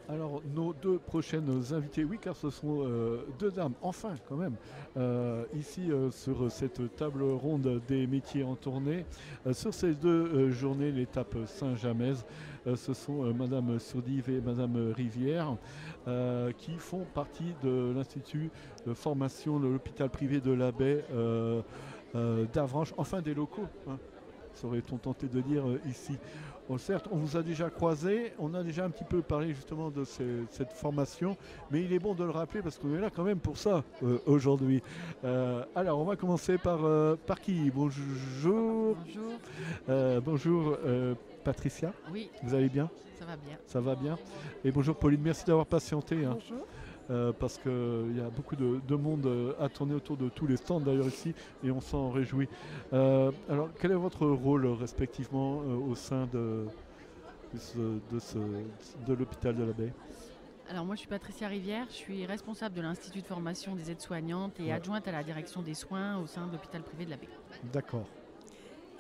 Alors, nos deux prochaines invités, oui, car ce sont deux dames, enfin, quand même, ici sur cette table ronde des métiers en tournée. Sur ces deux journées, l'étape Saint-Jamès, ce sont Madame Sourdive et Madame Rivière qui font partie de l'Institut de formation de l'hôpital privé de la Baie d'Avranches, enfin des locaux, hein, serait-on tenté de dire ici. Bon, certes, on vous a déjà croisé, on a déjà un petit peu parlé justement de cette formation, mais il est bon de le rappeler parce qu'on est là quand même pour ça aujourd'hui. Alors, on va commencer par qui? Bonjour. Bonjour. Bonjour Patricia, Oui, vous allez bien? ça va bien. Ça va bien? Et bonjour Pauline, merci d'avoir patienté. Hein. Bonjour. Parce qu'il y a beaucoup de monde à tourner autour de tous les stands d'ailleurs ici et on s'en réjouit. Alors quel est votre rôle respectivement au sein de l'hôpital de la Baie? Alors moi je suis Patricia Rivière, je suis responsable de l'Institut de formation des aides-soignantes et adjointe à la direction des soins au sein de l'hôpital privé de la Baie. D'accord.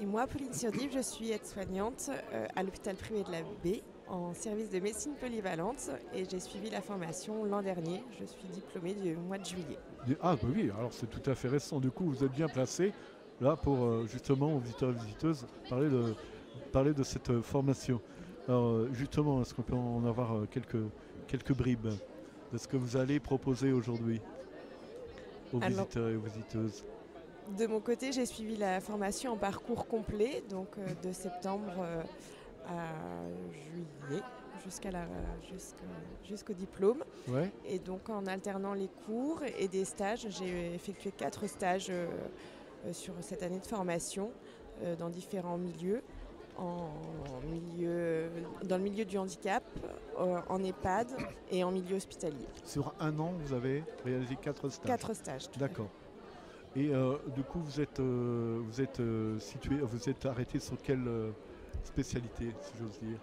Et moi, Pauline Surdive, je suis aide-soignante à l'hôpital privé de la Baie en service de médecine polyvalente et j'ai suivi la formation l'an dernier. Je suis diplômée du mois de juillet. Ah bah oui, alors c'est tout à fait récent. Du coup, vous êtes bien placé là pour justement aux visiteurs et visiteuses parler de cette formation. Alors justement, est-ce qu'on peut en avoir quelques bribes de ce que vous allez proposer aujourd'hui aux visiteurs et aux visiteuses? De mon côté, j'ai suivi la formation en parcours complet, donc de septembre à juillet, jusqu'au diplôme. Ouais. Et donc en alternant les cours et des stages, j'ai effectué 4 stages sur cette année de formation dans différents milieux. Dans le milieu du handicap, en EHPAD et en milieu hospitalier. Sur un an, vous avez réalisé 4 stages. 4 stages. D'accord. Et du coup, vous êtes arrêté sur quelle spécialité, si j'ose dire?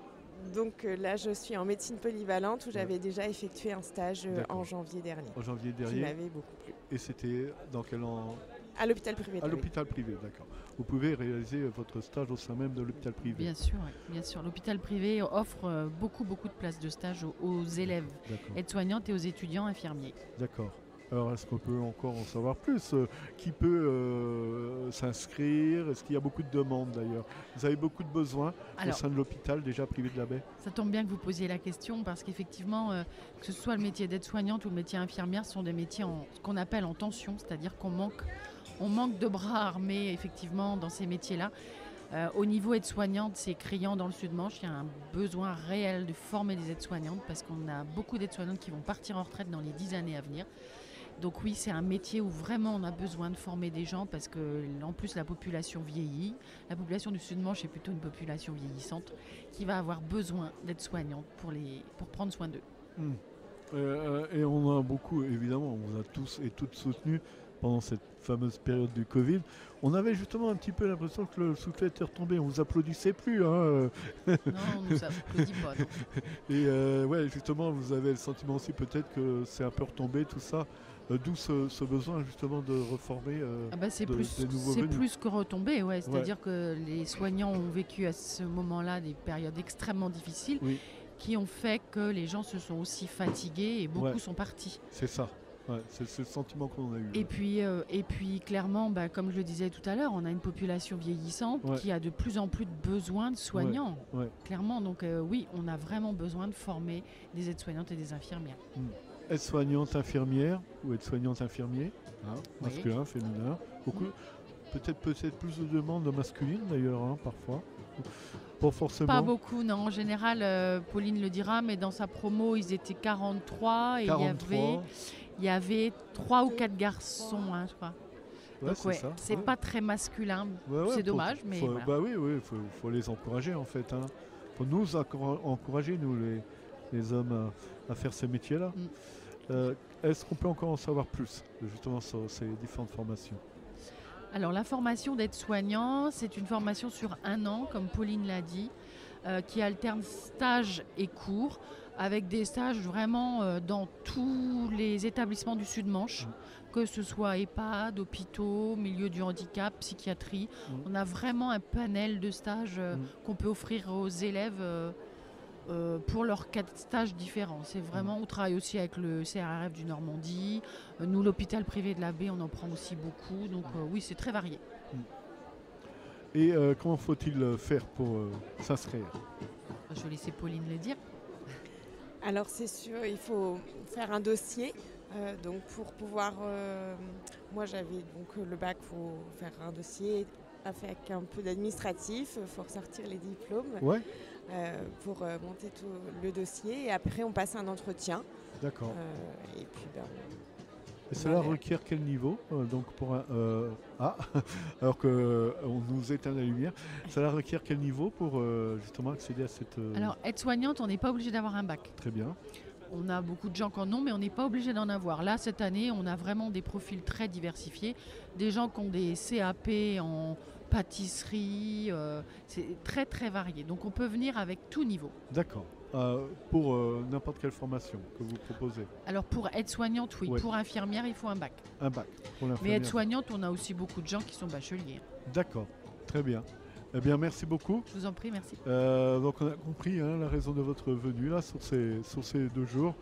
Donc là, je suis en médecine polyvalente où j'avais déjà effectué un stage en janvier dernier. En janvier dernier. Qui m'avait beaucoup plu. Et c'était dans quel an? À l'hôpital privé. À l'hôpital privé, d'accord. Vous pouvez réaliser votre stage au sein même de l'hôpital privé. Bien sûr, oui, bien sûr. L'hôpital privé offre beaucoup de places de stage aux élèves aides-soignantes et aux étudiants infirmiers. D'accord. Alors, est-ce qu'on peut encore en savoir plus? Qui peut s'inscrire? Est-ce qu'il y a beaucoup de demandes d'ailleurs? Vous avez beaucoup de besoins au sein de l'hôpital déjà privé de la Baie? Ça tombe bien que vous posiez la question parce qu'effectivement, que ce soit le métier d'aide-soignante ou le métier infirmière, sont des métiers ce qu'on appelle en tension, c'est-à-dire qu'on manque de bras armés effectivement dans ces métiers-là. Au niveau aide-soignante, c'est criant dans le Sud-Manche. Il y a un besoin réel de former des aides-soignantes parce qu'on a beaucoup d'aides-soignantes qui vont partir en retraite dans les 10 années à venir. Donc oui, c'est un métier où vraiment on a besoin de former des gens parce que en plus la population vieillit. La population du Sud-Manche est plutôt une population vieillissante qui va avoir besoin d'aides-soignantes pour prendre soin d'eux. Et on a beaucoup, évidemment, on vous a tous et toutes soutenus pendant cette fameuse période du Covid. On avait justement un petit peu l'impression que le soufflet était retombé. On vous applaudissait plus. Hein. Non, on ne nous applaudit pas. Non. Et ouais, justement, vous avez le sentiment aussi peut-être que c'est un peu retombé tout ça. D'où ce besoin justement de reformer c'est des nouveaux venus. C'est plus que retombé, ouais. C'est-à-dire que les soignants ont vécu à ce moment-là des périodes extrêmement difficiles qui ont fait que les gens se sont aussi fatigués et beaucoup sont partis. C'est ça. Ouais, c'est ce sentiment qu'on a eu. Et puis clairement, comme je le disais tout à l'heure, on a une population vieillissante qui a de plus en plus de besoins de soignants. Clairement, donc oui, on a vraiment besoin de former des aides-soignantes et des infirmières. Aide-soignante infirmière ou aide-soignante infirmier, masculin, féminin. Peut-être plus de demandes masculines d'ailleurs, parfois. Pas forcément. Pas beaucoup, non. En général, Pauline le dira, mais dans sa promo, ils étaient 43 et 43. Il y avait 3 ou 4 garçons, je crois. Donc c'est pas très masculin. C'est dommage, mais voilà. Bah oui, faut les encourager en fait. Faut nous encourager, nous les hommes, à faire ces métiers-là. Est-ce qu'on peut encore en savoir plus justement sur ces différentes formations? Alors la formation d'aide-soignant, c'est une formation sur un an, comme Pauline l'a dit, qui alterne stage et cours, avec des stages vraiment dans tous les établissements du Sud-Manche, que ce soit EHPAD, hôpitaux, milieu du handicap, psychiatrie. On a vraiment un panel de stages qu'on peut offrir aux élèves pour leurs 4 stages différents. C'est vraiment, on travaille aussi avec le CRRF du Normandie. Nous, l'hôpital privé de la Baie, on en prend aussi beaucoup. Donc oui, c'est très varié. Et comment faut-il faire pour s'inscrire? Je vais laisser Pauline le dire. Alors c'est sûr, il faut faire un dossier. Donc pour pouvoir, moi j'avais donc le bac, il faut faire un dossier avec un peu d'administratif, il faut ressortir les diplômes Ouais, pour monter tout le dossier et après on passe un entretien. d'accord. Et puis Et cela ouais. requiert quel niveau donc pour un, ah, alors qu'on nous éteint la lumière, cela requiert quel niveau pour justement accéder à cette... Alors, aide-soignante, on n'est pas obligé d'avoir un bac. Très bien, On a beaucoup de gens qui en ont, mais on n'est pas obligé d'en avoir. Là, cette année, on a vraiment des profils très diversifiés. Des gens qui ont des CAP en pâtisserie, c'est très très varié. Donc on peut venir avec tout niveau. d'accord. Pour n'importe quelle formation que vous proposez, Alors pour aide-soignante, oui. Ouais. Pour infirmière, il faut un bac. un bac pour Mais l'infirmière. aide-soignante, on a aussi beaucoup de gens qui sont bacheliers. D'accord, très bien. Eh bien, merci beaucoup. Je vous en prie, merci. Donc on a compris la raison de votre venue là sur ces 2 jours.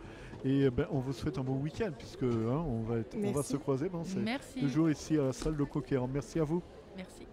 Et on vous souhaite un bon week-end puisque on va Merci. se croiser pendant ces Merci. 2 jours ici à la salle de Coquerand. Merci à vous. Merci.